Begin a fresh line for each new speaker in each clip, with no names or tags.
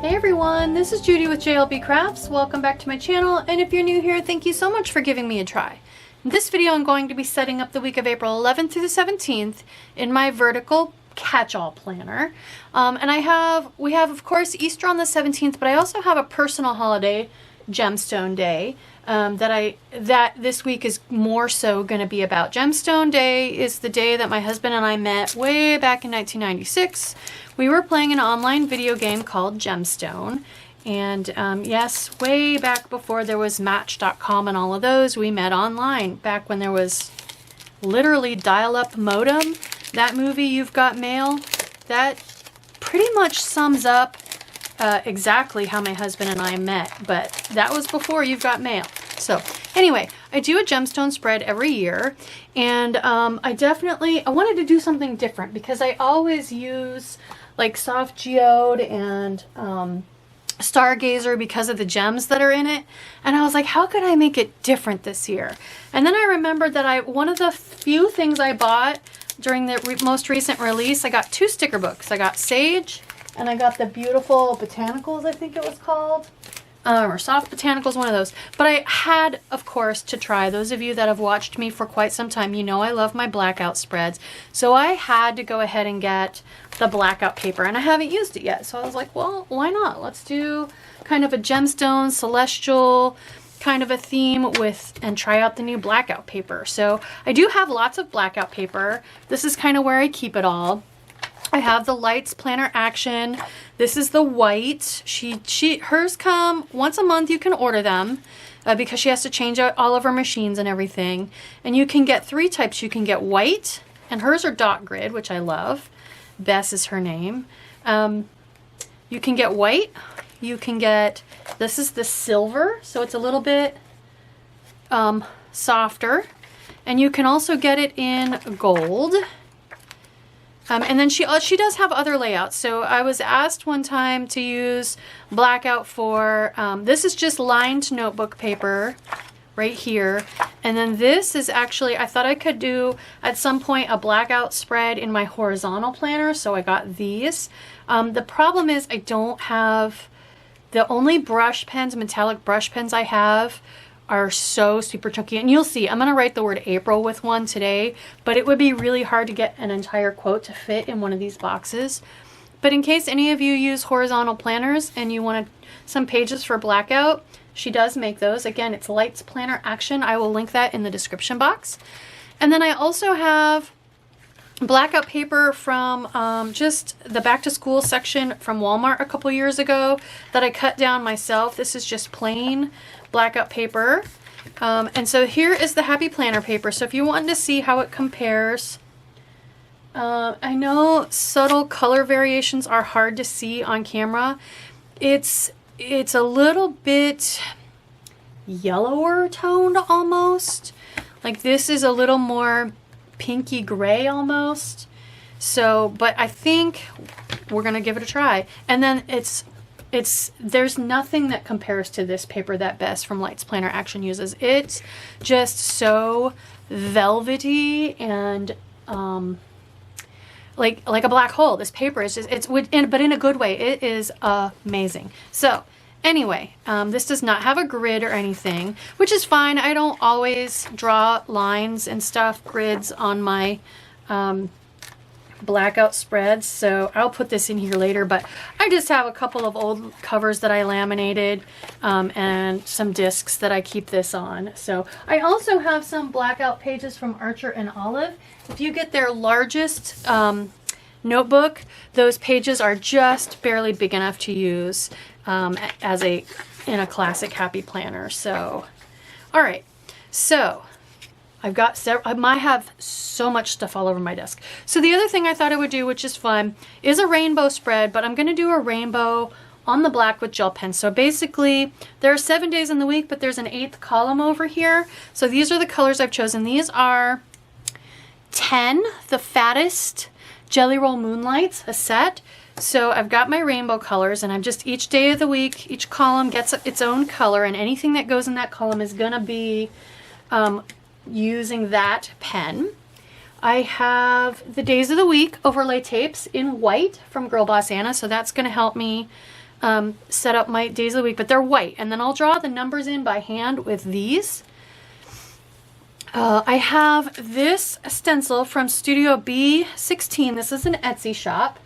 Hey everyone, this is Judi with JLBCrafts. Welcome back to my channel, and if you're new here, thank you so much for giving me a try. In this video, I'm going to be setting up the week of April 11th through the 17th in my vertical catch-all planner. And we have of course Easter on the 17th, but I also have a personal holiday, Gemstone Day, that this week is more so going to be about. Gemstone Day is the day that my husband and I met way back in 1996. We were playing an online video game called Gemstone, and yes, way back before there was Match.com and all of those, we met online, back when there was literally dial-up modem. That movie, You've Got Mail, that pretty much sums up exactly how my husband and I met, but that was before You've Got Mail. So anyway, I do a gemstone spread every year, and I wanted to do something different because I always use like soft geode and stargazer because of the gems that are in it, and I was like, how could I make it different this year? And then I remembered that one of the few things I bought during the most recent release, I got two sticker books. I got Sage, and I got the Beautiful Botanicals, I think it was called, or Soft Botanicals, one of those. But I had, of course, to try. Those of you that have watched me for quite some time, you know I love my blackout spreads. So I had to go ahead and get the blackout paper, and I haven't used it yet. So I was like, well, why not? Let's do kind of a gemstone, celestial kind of a theme and try out the new blackout paper. So I do have lots of blackout paper. This is kind of where I keep it all. I have the Lights Planner Action. This is the white. Hers come once a month. You can order them because she has to change out all of her machines and everything. And you can get three types. You can get white, and hers are dot grid, which I love. Bess is her name. You can get white. You can get, this is the silver, so it's a little bit softer. And you can also get it in gold. And then she does have other layouts. So I was asked one time to use blackout for, this is just lined notebook paper right here. And then this is actually, I thought I could do at some point a blackout spread in my horizontal planner. So I got these. The problem is I don't have, the only brush pens, metallic brush pens I have are so super chunky, and you'll see I'm gonna write the word April with one today, but it would be really hard to get an entire quote to fit in one of these boxes. But in case any of you use horizontal planners and you wanted some pages for blackout, she does make those. Again, it's Lights Planner Action. I will link that in the description box. And then I also have blackout paper from just the back to school section from Walmart a couple years ago that I cut down myself. This is just plain blackout paper. And so here is the Happy Planner paper. So if you wanted to see how it compares, I know subtle color variations are hard to see on camera. It's a little bit yellower toned almost. Like this is a little more pinky gray almost. So, but I think we're gonna give it a try. And then there's nothing that compares to this paper that Bess from Lights Planner Action uses. It's just so velvety and like a black hole. This paper is just, but in a good way. It is amazing. So anyway, this does not have a grid or anything, which is fine. I don't always draw lines and stuff, grids on my blackout spreads, so I'll put this in here later, but I just have a couple of old covers that I laminated and some discs that I keep this on. So I also have some blackout pages from Archer and Olive. If you get their largest notebook, those pages are just barely big enough to use in a classic Happy Planner. So all right, so I've got several, I might have so much stuff all over my desk. So the other thing I thought I would do, which is fun, is a rainbow spread, but I'm gonna do a rainbow on the black with gel pen. So basically, there are 7 days in the week, but there's an 8th column over here. So these are the colors I've chosen. These are 10, the fattest Jelly Roll Moonlights, a set. So I've got my rainbow colors, and I'm just, each day of the week, each column gets its own color, and anything that goes in that column is gonna be using that pen. I have the days of the week overlay tapes in white from Girl Boss Anna, so that's going to help me set up my days of the week, but they're white. And then I'll draw the numbers in by hand with these. I have this stencil from Studio B16. This is an Etsy shop.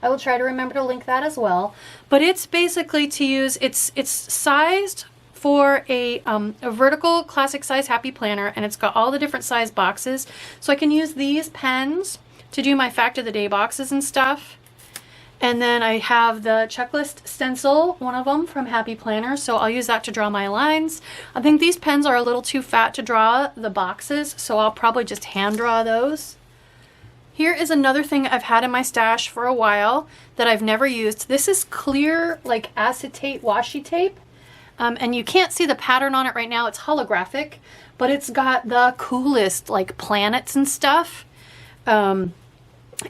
I will try to remember to link that as well. But it's basically to use, it's sized for a vertical classic size happy planner, and it's got all the different size boxes. So I can use these pens to do my fact of the day boxes and stuff. And then I have the checklist stencil, one of them from Happy Planner, so I'll use that to draw my lines. I think these pens are a little too fat to draw the boxes, so I'll probably just hand draw those. Here is another thing I've had in my stash for a while that I've never used. This is clear, like acetate washi tape, and you can't see the pattern on it right now. It's holographic, but it's got the coolest like planets and stuff.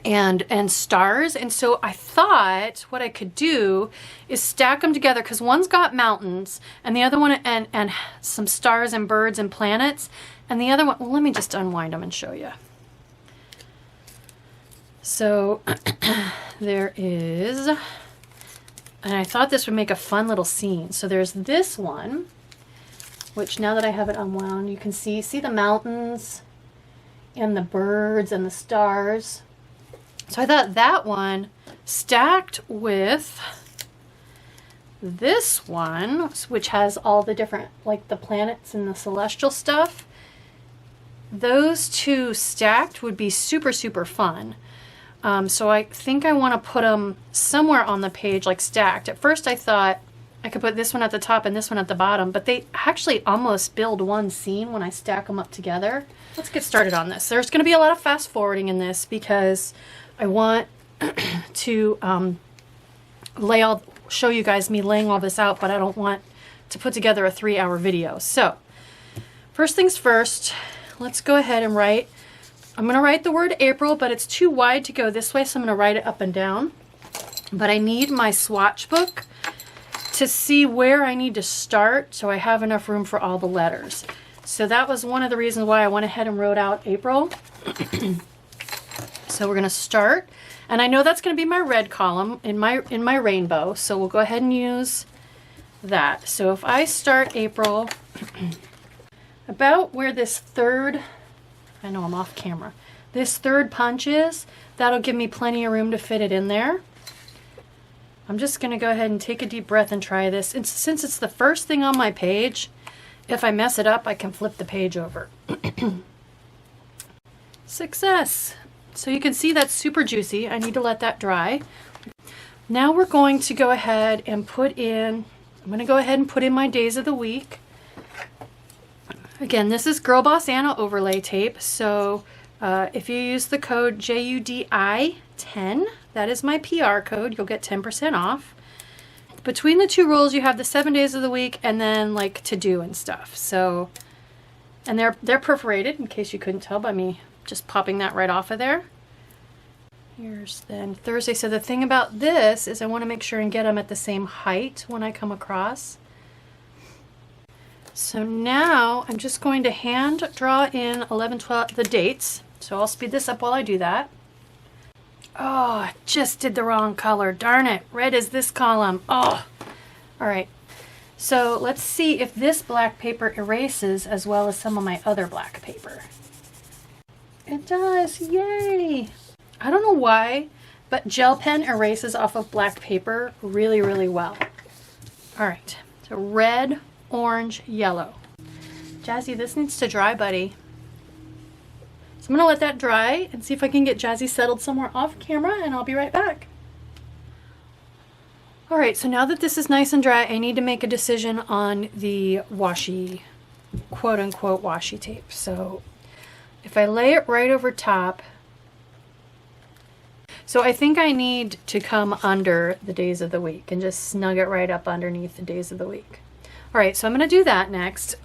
And stars, and so I thought what I could do is stack them together, because one's got mountains and the other one and some stars and birds and planets, and the other one, well, let me just unwind them and show you. So there is, and I thought this would make a fun little scene. So there's this one, which now that I have it unwound, you can see the mountains and the birds and the stars. So I thought that one stacked with this one, which has all the different, like the planets and the celestial stuff. Those two stacked would be super, super fun. So I think I want to put them somewhere on the page, like stacked. At first I thought I could put this one at the top and this one at the bottom, but they actually almost build one scene when I stack them up together. Let's get started on this. There's going to be a lot of fast forwarding in this because I want to show you guys me laying all this out, but I don't want to put together a 3-hour video. So first things first, let's go ahead and write. I'm going to write the word April, but it's too wide to go this way, so I'm going to write it up and down. But I need my swatch book to see where I need to start so I have enough room for all the letters. So that was one of the reasons why I went ahead and wrote out April. So we're going to start, and I know that's going to be my red column in my rainbow, so we'll go ahead and use that. So if I start April about where this third, I know I'm off camera, this third punch is, that'll give me plenty of room to fit it in there. I'm just going to go ahead and take a deep breath and try this. And since it's the first thing on my page, if I mess it up, I can flip the page over. Success! So you can see that's super juicy. I need to let that dry. Now we're going to go ahead and put in, I'm going to go ahead and put in my days of the week. Again, this is Girl Boss Anna overlay tape. So if you use the code JUDI10, that is my PR code, you'll get 10% off. Between the two rolls, you have the 7 days of the week and then like to do and stuff. So, and they're perforated, in case you couldn't tell by me just popping that right off of there. Here's then Thursday. So the thing about this is I want to make sure and get them at the same height when I come across. So now I'm just going to hand draw in 11, 12, the dates. So I'll speed this up while I do that. Oh, I just did the wrong color. Darn it. Red is this column. Oh, all right. So let's see if this black paper erases as well as some of my other black paper. It does, yay! I don't know why, but gel pen erases off of black paper really, really well. All right, so red, orange, yellow. Jazzy, this needs to dry, buddy. So I'm gonna let that dry and see if I can get Jazzy settled somewhere off camera, and I'll be right back. All right, so now that this is nice and dry, I need to make a decision on the washi, quote unquote washi tape. So if I lay it right over top, so I think I need to come under the days of the week and just snug it right up underneath the days of the week. All right, so I'm gonna do that next.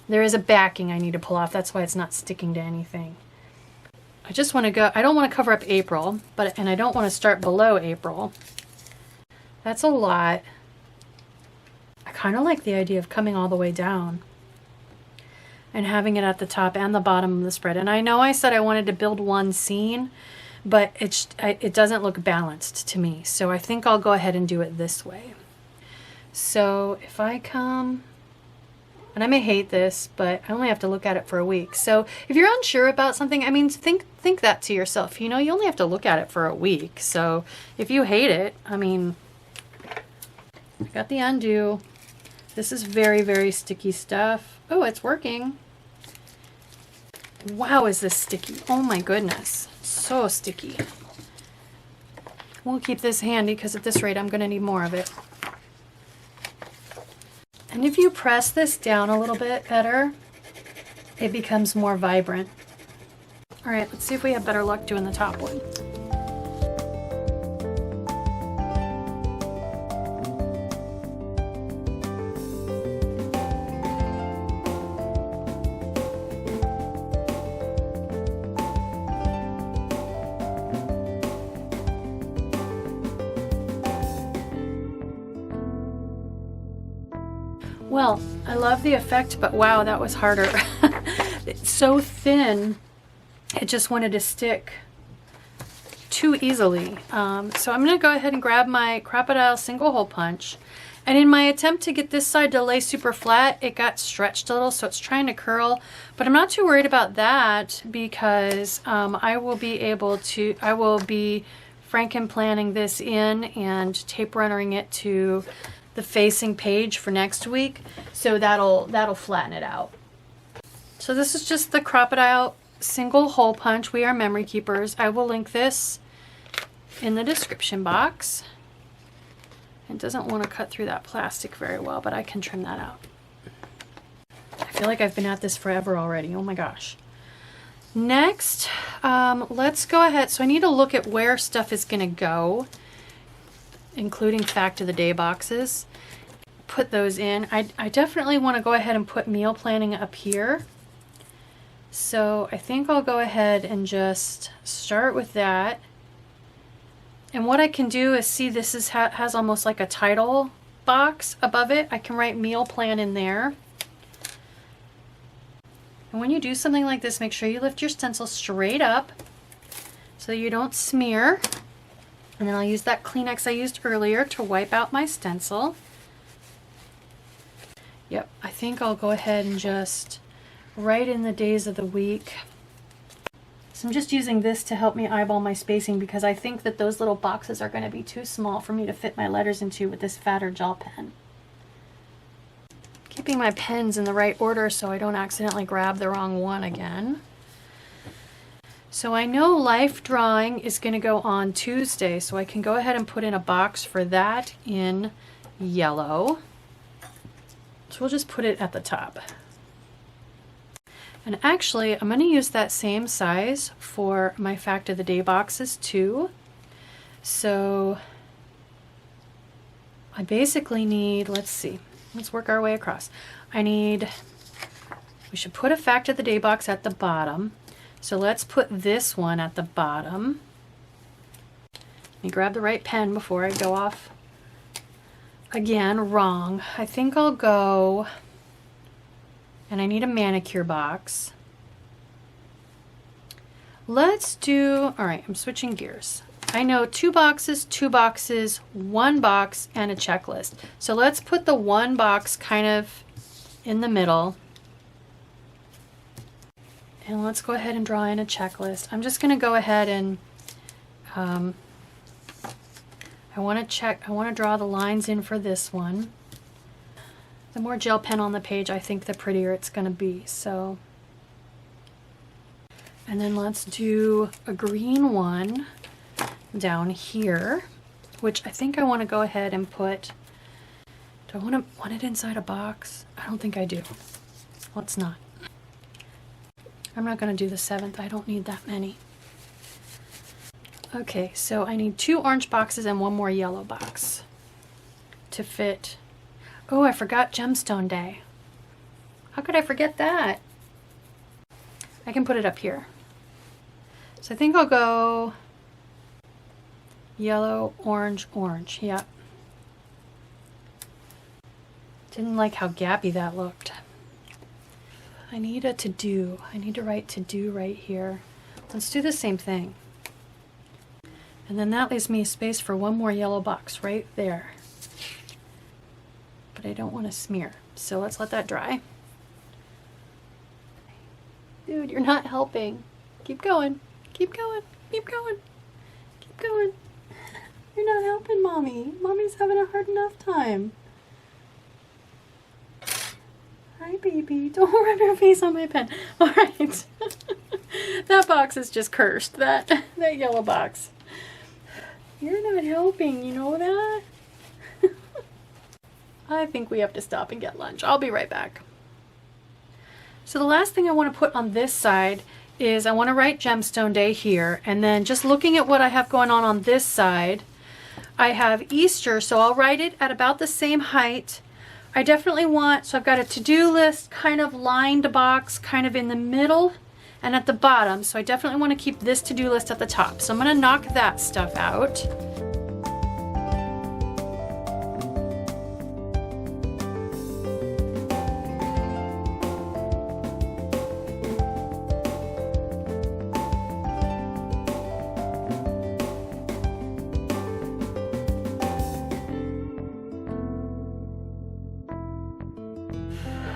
There is a backing I need to pull off. That's why it's not sticking to anything. I just want to go, I don't want to cover up April, and I don't want to start below April. That's a lot. I kind of like the idea of coming all the way down and having it at the top and the bottom of the spread. And I know I said I wanted to build one scene, but it doesn't look balanced to me. So I think I'll go ahead and do it this way. So if I come, and I may hate this, but I only have to look at it for a week. So if you're unsure about something, I mean, think that to yourself. You know, you only have to look at it for a week. So if you hate it, I mean, I got the undo. This is very, very sticky stuff. Oh, it's working. Wow, is this sticky? Oh my goodness, so sticky. We'll keep this handy because at this rate I'm going to need more of it. And if you press this down a little bit better, it becomes more vibrant. All right, let's see if we have better luck doing the top one. Well, I love the effect, but wow, that was harder. It's so thin, it just wanted to stick too easily. So I'm gonna go ahead and grab my Crocodile single hole punch. And in my attempt to get this side to lay super flat, it got stretched a little, so it's trying to curl. But I'm not too worried about that because I will be Franken planning this in and tape runnering it to the facing page for next week, so that'll flatten it out. So this is just the Crocodile single hole punch. We are memory keepers. I will link this in the description box. It doesn't want to cut through that plastic very well, but I can trim that out. I feel like I've been at this forever already. Oh my gosh. Next, let's go ahead. So I need to look at where stuff is going to go, including fact of the day boxes. Put those in. I definitely want to go ahead and put meal planning up here. So I think I'll go ahead and just start with that. And what I can do is see this has almost like a title box above it. I can write meal plan in there. And when you do something like this, make sure you lift your stencil straight up so you don't smear. And then I'll use that Kleenex I used earlier to wipe out my stencil. Yep, I think I'll go ahead and just write in the days of the week. So I'm just using this to help me eyeball my spacing because I think that those little boxes are going to be too small for me to fit my letters into with this fatter gel pen. Keeping my pens in the right order so I don't accidentally grab the wrong one again. So I know Life Drawing is going to go on Tuesday, so I can go ahead and put in a box for that in yellow. So we'll just put it at the top. And actually, I'm going to use that same size for my Fact of the Day boxes too. So I basically need, let's see, let's work our way across. We should put a Fact of the Day box at the bottom. So let's put this one at the bottom. Let me grab the right pen before I go off. Again, wrong. I think I'll go, and I need a manicure box. Let's do, all right, I'm switching gears. I know 2 boxes, 1 box, and a checklist. So let's put the 1 box kind of in the middle. And let's go ahead and draw in a checklist. I'm just going to go ahead and I want to draw the lines in for this one. The more gel pen on the page, I think the prettier it's going to be. So, and then let's do a green one down here, which I think I want to go ahead and put. Do I want it inside a box? I don't think I do. Let's not. I'm not going to do the 7th. I don't need that many. Okay, so I need 2 orange boxes and 1 more yellow box to fit. Oh, I forgot Gemstone Day. How could I forget that? I can put it up here. So I think I'll go yellow, orange, orange. Yep. Didn't like how gappy that looked. I need a to-do. I need to write to-do right here. Let's do the same thing. And then that leaves me space for one more yellow box right there. But I don't want to smear, so let's let that dry. Dude, you're not helping. Keep going, keep going, keep going, keep going. You're not helping Mommy. Mommy's having a hard enough time. Hi, baby. Don't rub your face on my pen. All right. That box is just cursed. That yellow box. You're not helping, you know that? I think we have to stop and get lunch. I'll be right back. So the last thing I want to put on this side is I want to write Gemstone Day here, and then just looking at what I have going on this side, I have Easter, so I'll write it at about the same height. I definitely want, so I've got a to-do list kind of lined box kind of in the middle and at the bottom, so I definitely want to keep this to-do list at the top. So I'm going to knock that stuff out.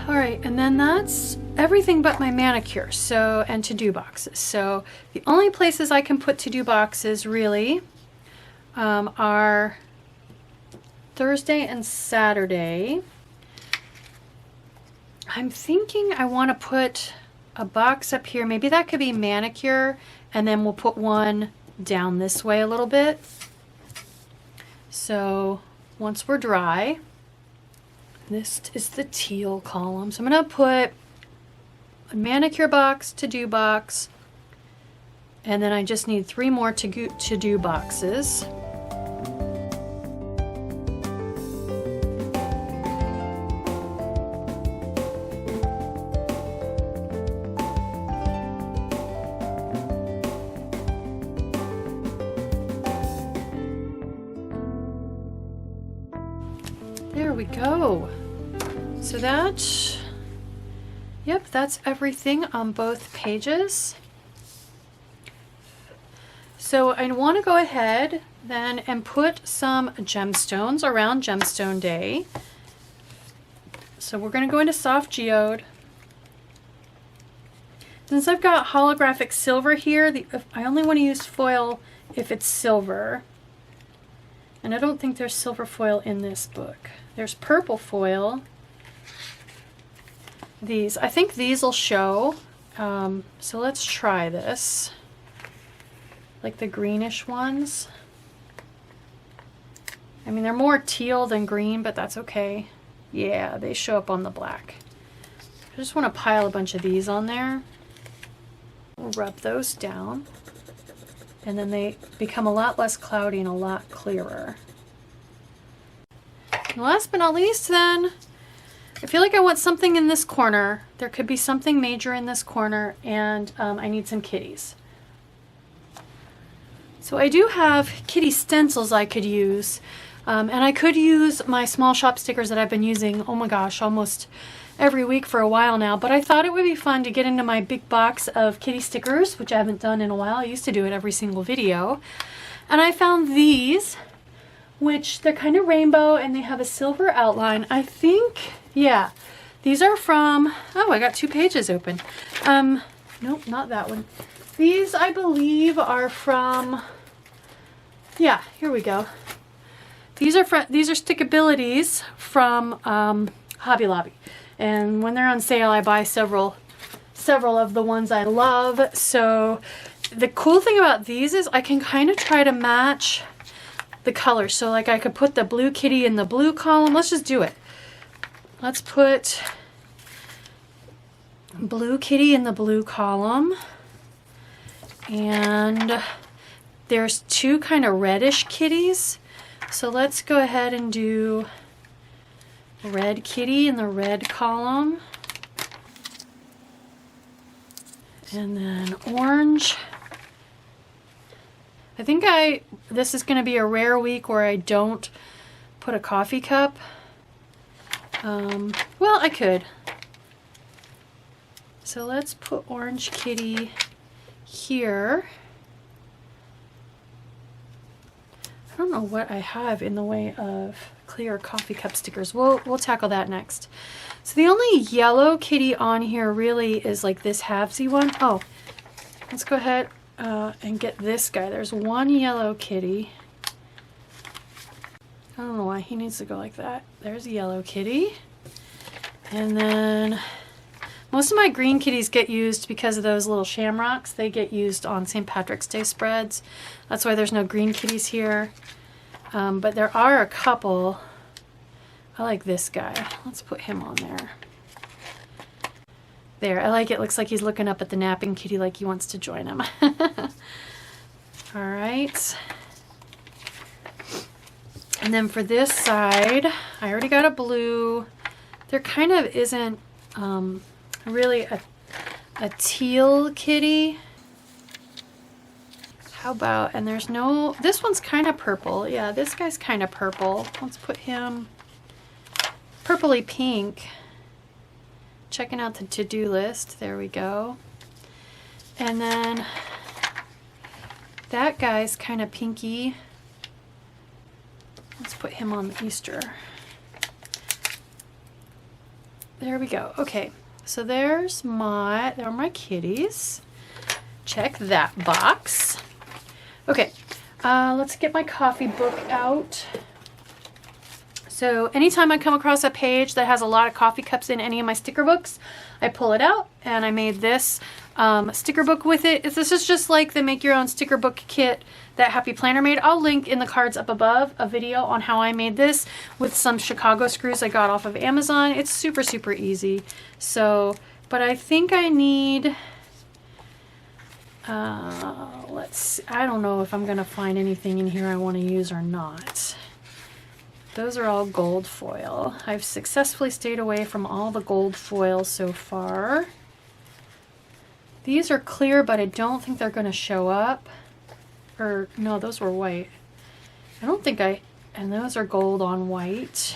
Alright, and then that's everything but my manicure, so, and to-do boxes. So the only places I can put to-do boxes really are Thursday and Saturday. I'm thinking I want to put a box up here. Maybe that could be manicure, and then we'll put one down this way a little bit. So once we're dry, this is the teal column. So I'm going to put a manicure box, to-do box, and then I just need 3 more to-do boxes. There we go. So that, yep, that's everything on both pages. So I want to go ahead then and put some gemstones around Gemstone Day. So we're going to go into soft geode. Since I've got holographic silver here, I only want to use foil if it's silver. And I don't think there's silver foil in this book. There's purple foil. These, I think these will show. So let's try this. Like the greenish ones. I mean, they're more teal than green, but that's okay. Yeah, they show up on the black. I just want to pile a bunch of these on there. We'll rub those down. And then they become a lot less cloudy and a lot clearer. And last but not least then, I feel like I want something in this corner. There could be something major in this corner, and I need some kitties. So I do have kitty stencils I could use, and I could use my small shop stickers that I've been using, oh my gosh, almost every week for a while now, but I thought it would be fun to get into my big box of kitty stickers, which I haven't done in a while. I used to do it every single video. And I found these, which they're kind of rainbow and they have a silver outline. I think, yeah, these are from, oh, I got 2 pages open. Nope, not that one. These, I believe, are from, yeah, here we go. These are stickabilities from Hobby Lobby. And when they're on sale, I buy several of the ones I love. So the cool thing about these is I can kind of try to match the colors. So like I could put the blue kitty in the blue column. Let's just do it. Let's put blue kitty in the blue column. And there's 2 kind of reddish kitties. So let's go ahead and do red kitty in the red column. And then orange. I think this is going to be a rare week where I don't put a coffee cup. Well, I could. So let's put orange kitty here. I don't know what I have in the way of clear coffee cup stickers. We'll tackle that next. So the only yellow kitty on here really is like this halvesy one. Oh, let's go ahead and get this guy. There's one yellow kitty. I don't know why he needs to go like that. There's a yellow kitty. And then most of my green kitties get used because of those little shamrocks. They get used on St. Patrick's Day spreads. That's why there's no green kitties here. But there are a couple. I like this guy. Let's put him on there. There, I like it. Looks like he's looking up at the napping kitty like he wants to join him. All right. And then for this side, I already got a blue. There kind of isn't really a teal kitty. How about, and there's no, this one's kind of purple. Yeah, this guy's kind of purple. Let's put him purpley pink. Checking out the to-do list. There we go. And then that guy's kind of pinky. Let's put him on the Easter. There we go. Okay, so there are my kitties. Check that box. Okay, let's get my coffee book out. So anytime I come across a page that has a lot of coffee cups in any of my sticker books, I pull it out, and I made this sticker book with it. This is just like the make your own sticker book kit that Happy Planner made. I'll link in the cards up above a video on how I made this with some Chicago screws I got off of Amazon. It's super, super easy. So, but I think I need, I don't know if I'm gonna find anything in here I want to use or not. Those are all gold foil. I've successfully stayed away from all the gold foil so far. These are clear, but I don't think they're going to show up. Or, no, those were white. I don't think and those are gold on white.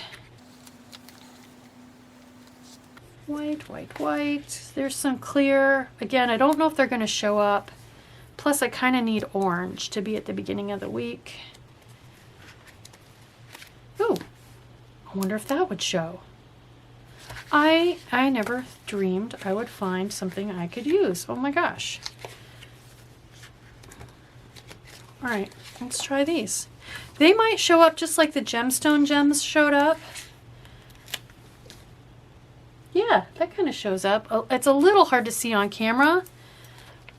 White, white, white. There's some clear. Again, I don't know if they're going to show up. Plus, I kind of need orange to be at the beginning of the week. Ooh, I wonder if that would show. I never dreamed I would find something I could use. Oh my gosh. All right, let's try these. They might show up just like the gemstone gems showed up. Yeah, that kind of shows up. It's a little hard to see on camera,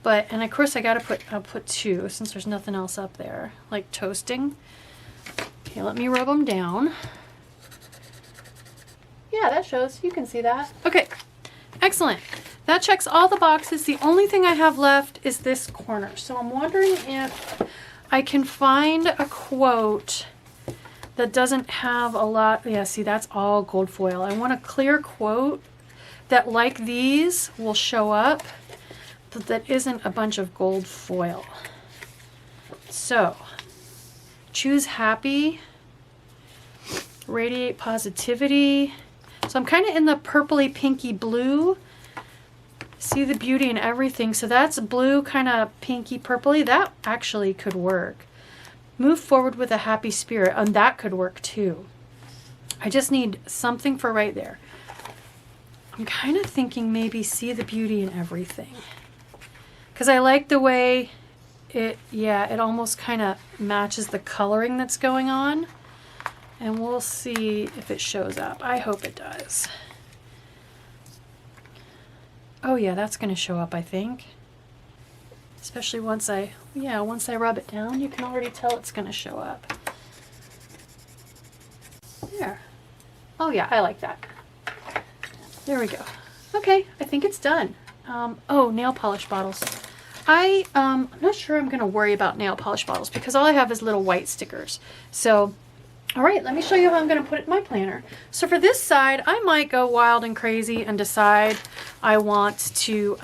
but, and of course I'll put two since there's nothing else up there, like toasting. Okay, let me rub them down. Yeah, that shows. You can see that. Okay, excellent. That checks all the boxes. The only thing I have left is this corner. So I'm wondering if I can find a quote that doesn't have a lot. Yeah, see, that's all gold foil. I want a clear quote that, like these, will show up, but that isn't a bunch of gold foil. So, choose happy, radiate positivity. So I'm kind of in the purpley pinky blue. See the beauty in everything. So that's blue, kind of pinky purpley. That actually could work. Move forward with a happy spirit, and that could work too. I just need something for right there. I'm kind of thinking maybe see the beauty in everything, because I like the way it almost kind of matches the coloring that's going on. And we'll see if it shows up. I hope it does. Oh yeah, that's going to show up, I think. Especially once I rub it down, you can already tell it's going to show up. There. Oh yeah, I like that. There we go. Okay, I think it's done. Oh, nail polish bottles. I'm not sure I'm going to worry about nail polish bottles because all I have is little white stickers. So, all right, let me show you how I'm going to put it in my planner. So for this side, I might go wild and crazy and decide I want to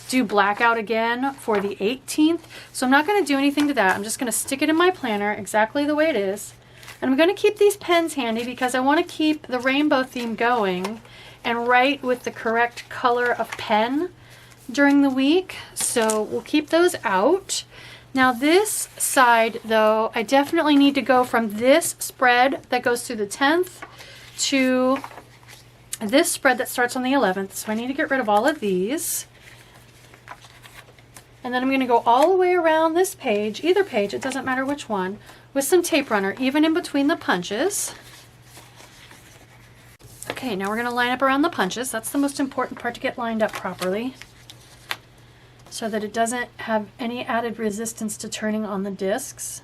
do blackout again for the 18th. So I'm not going to do anything to that. I'm just going to stick it in my planner exactly the way it is. And I'm going to keep these pens handy because I want to keep the rainbow theme going and write with the correct color of pen during the week. So we'll keep those out. Now this side though, I definitely need to go from this spread that goes through the 10th to this spread that starts on the 11th. So I need to get rid of all of these. And then I'm going to go all the way around this page, either page, it doesn't matter which one, with some tape runner, even in between the punches. Okay, now we're going to line up around the punches. That's the most important part, to get lined up properly so that it doesn't have any added resistance to turning on the discs.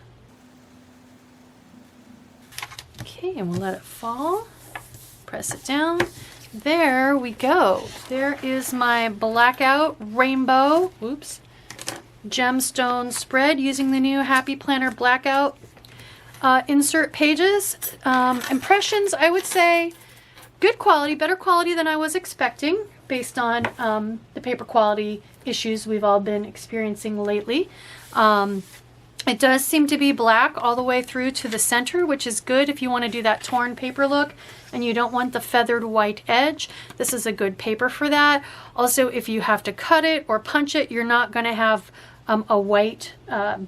Okay, and we'll let it fall. Press it down. There we go. There is my blackout rainbow, oops, gemstone spread using the new Happy Planner blackout insert pages. Impressions, I would say good quality, better quality than I was expecting based on the paper quality issues we've all been experiencing lately. It does seem to be black all the way through to the center, which is good if you want to do that torn paper look and you don't want the feathered white edge. This is a good paper for that. Also, if you have to cut it or punch it, you're not going to have a white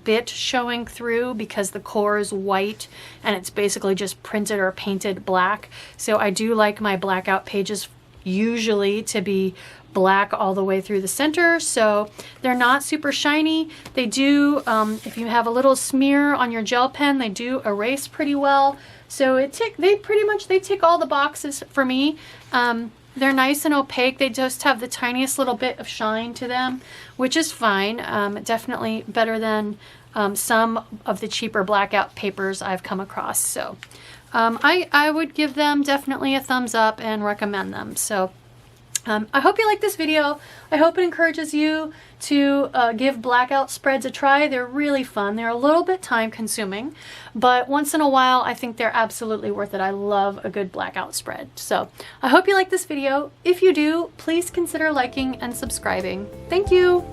bit showing through because the core is white and it's basically just printed or painted black. So I do like my blackout pages usually to be black all the way through the center, so they're not super shiny. They do, if you have a little smear on your gel pen, they do erase pretty well. So they tick all the boxes for me. They're nice and opaque. They just have the tiniest little bit of shine to them, which is fine. Definitely better than some of the cheaper blackout papers I've come across. So I would give them definitely a thumbs up and recommend them. So I hope you like this video. I hope it encourages you to give blackout spreads a try. They're really fun. They're a little bit time consuming, but once in a while I think they're absolutely worth it. I love a good blackout spread. So I hope you like this video. If you do, please consider liking and subscribing. Thank you.